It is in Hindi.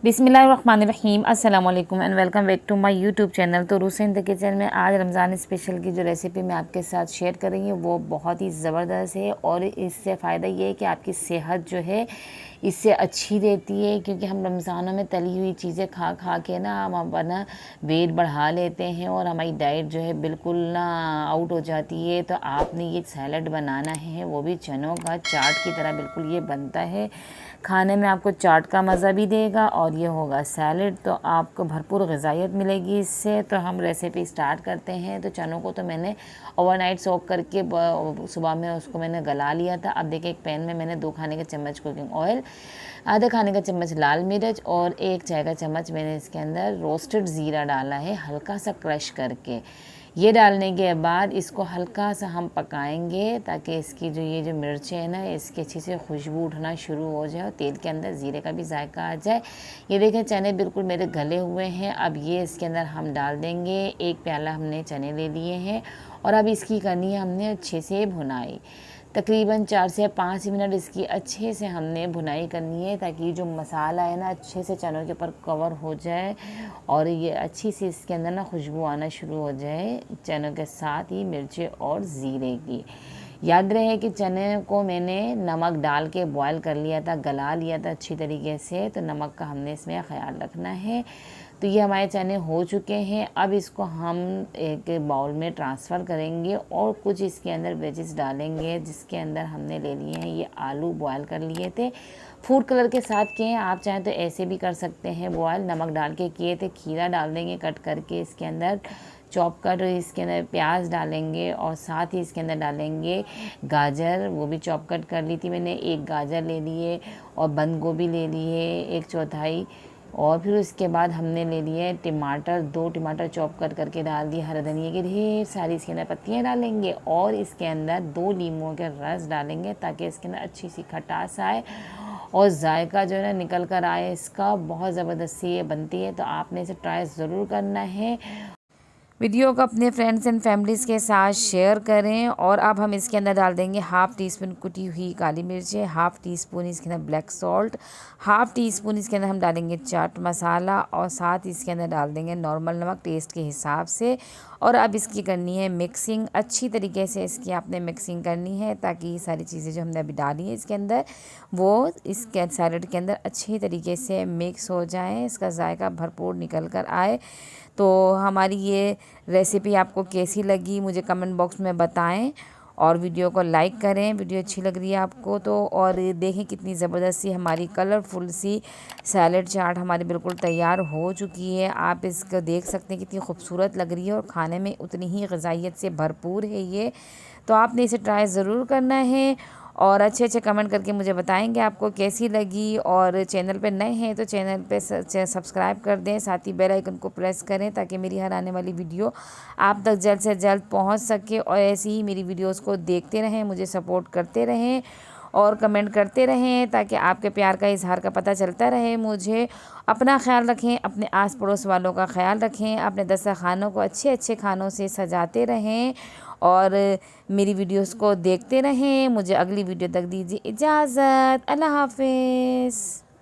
बिस्मिल्लाहिर्रहमानिर्रहीम अस्सलाम वालेकुम and welcome back to my YouTube channel. तो रूस इन द किचन में आज रमज़ान स्पेशल की जो रेसिपी मैं आपके साथ शेयर कर रही हूँ वो बहुत ही ज़बरदस्त है और इससे फ़ायदा ये है कि आपकी सेहत जो है इससे अच्छी रहती है, क्योंकि हम रमज़ानों में तली हुई चीज़ें खा खा के ना हम अपना वेट बढ़ा लेते हैं और हमारी डाइट जो है बिल्कुल ना आउट हो जाती है। तो आपने ये सैलड बनाना है, वो भी चनों का चाट की तरह बिल्कुल ये बनता है। खाने में आपको चाट का मज़ा भी देगा और ये होगा सैलड, तो आपको भरपूर ग़िज़ाइयत मिलेगी इससे। तो हम रेसिपी स्टार्ट करते हैं। तो चनों को तो मैंने ओवरनाइट सोक करके सुबह में उसको मैंने गला लिया था। अब देखिए एक पैन में मैंने 2 खाने के चम्मच कुकिंग ऑयल, आधा खाने का चम्मच लाल मिर्च और 1 चाय का चम्मच मैंने इसके अंदर रोस्टेड ज़ीरा डाला है हल्का सा क्रश करके। ये डालने के बाद इसको हल्का सा हम पकाएंगे ताकि इसकी ये जो मिर्चें हैं ना इसकी अच्छी से खुशबू उठना शुरू हो जाए और तेल के अंदर ज़ीरे का भी जायका आ जाए। ये देखें चने बिल्कुल मेरे गले हुए हैं। अब ये इसके अंदर हम डाल देंगे। 1 प्याला हमने चने ले लिए हैं और अब इसकी करनी है हमने अच्छे से भुनाई। तकरीबन 4 से 5 मिनट इसकी अच्छे से हमने भुनाई करनी है ताकि जो मसाला है ना अच्छे से चनों के ऊपर कवर हो जाए और ये अच्छी सी इसके अंदर ना खुशबू आना शुरू हो जाए चनों के साथ ही मिर्ची और ज़ीरे की। याद रहे कि चने को मैंने नमक डाल के बॉयल कर लिया था, गला लिया था अच्छी तरीके से, तो नमक का हमने इसमें ख्याल रखना है। तो ये हमारे चने हो चुके हैं। अब इसको हम एक बाउल में ट्रांसफ़र करेंगे और कुछ इसके अंदर वेजेस डालेंगे, जिसके अंदर हमने ले लिए हैं ये आलू बॉयल कर लिए थे, फूड कलर के साथ किए हैं। आप चाहें तो ऐसे भी कर सकते हैं, बॉयल नमक डाल के किए थे। खीरा डाल देंगे कट करके इसके अंदर, चॉप कर इसके अंदर प्याज डालेंगे और साथ ही इसके अंदर डालेंगे गाजर, वो भी चॉप कट कर ली थी मैंने। 1 गाजर ले लिए और बंद गोभी ले लिए 1/4, और फिर उसके बाद हमने ले लिए टमाटर, 2 टमाटर चॉप कर करके डाल दिए। हरा धनिया की ढेर सारी इसके अंदर पत्तियाँ डालेंगे और इसके अंदर 2 नींबुओं के रस डालेंगे ताकि इसके अंदर अच्छी सी खटास आए और जायका जो है ना निकल कर आए इसका। बहुत ज़बरदस्ती ये बनती है, तो आपने इसे ट्राई ज़रूर करना है। वीडियो को अपने फ्रेंड्स एंड फैमिलीज़ के साथ शेयर करें। और अब हम इसके अंदर डाल देंगे 1/2 टीस्पून कुटी हुई काली मिर्चें, 1/2 टीस्पून इसके अंदर ब्लैक सॉल्ट, 1/2 टीस्पून इसके अंदर हम डालेंगे चाट मसाला और साथ ही इसके अंदर डाल देंगे नॉर्मल नमक टेस्ट के हिसाब से। और अब इसकी करनी है मिक्सिंग, अच्छी तरीके से इसकी आपने मिक्सिंग करनी है ताकि ये सारी चीज़ें जो हमने अभी डाली हैं इसके अंदर वो इसके सैलड के अंदर अच्छी तरीके से मिक्स हो जाएं, इसका जायका भरपूर निकल कर आए। तो हमारी ये रेसिपी आपको कैसी लगी मुझे कमेंट बॉक्स में बताएं और वीडियो को लाइक करें, वीडियो अच्छी लग रही है आपको तो। और देखें कितनी ज़बरदस्त सी हमारी कलरफुल सी सैलड चाट हमारी बिल्कुल तैयार हो चुकी है। आप इसको देख सकते हैं कितनी खूबसूरत लग रही है और खाने में उतनी ही ग़िज़ाइयत से भरपूर है ये। तो आपने इसे ट्राई ज़रूर करना है और अच्छे अच्छे कमेंट करके मुझे बताएंगे आपको कैसी लगी। और चैनल पे नए हैं तो चैनल पे सब्सक्राइब कर दें, साथ ही बेल आइकन को प्रेस करें ताकि मेरी हर आने वाली वीडियो आप तक जल्द से जल्द पहुंच सके। और ऐसे ही मेरी वीडियोस को देखते रहें, मुझे सपोर्ट करते रहें और कमेंट करते रहें ताकि आपके प्यार का इजहार का पता चलता रहे मुझे। अपना ख्याल रखें, अपने आस पड़ोस वालों का ख्याल रखें, अपने दस्तरखानों को अच्छे अच्छे खानों से सजाते रहें और मेरी वीडियोस को देखते रहें। मुझे अगली वीडियो तक दीजिए इजाज़त। अल्लाह हाफ़िज़।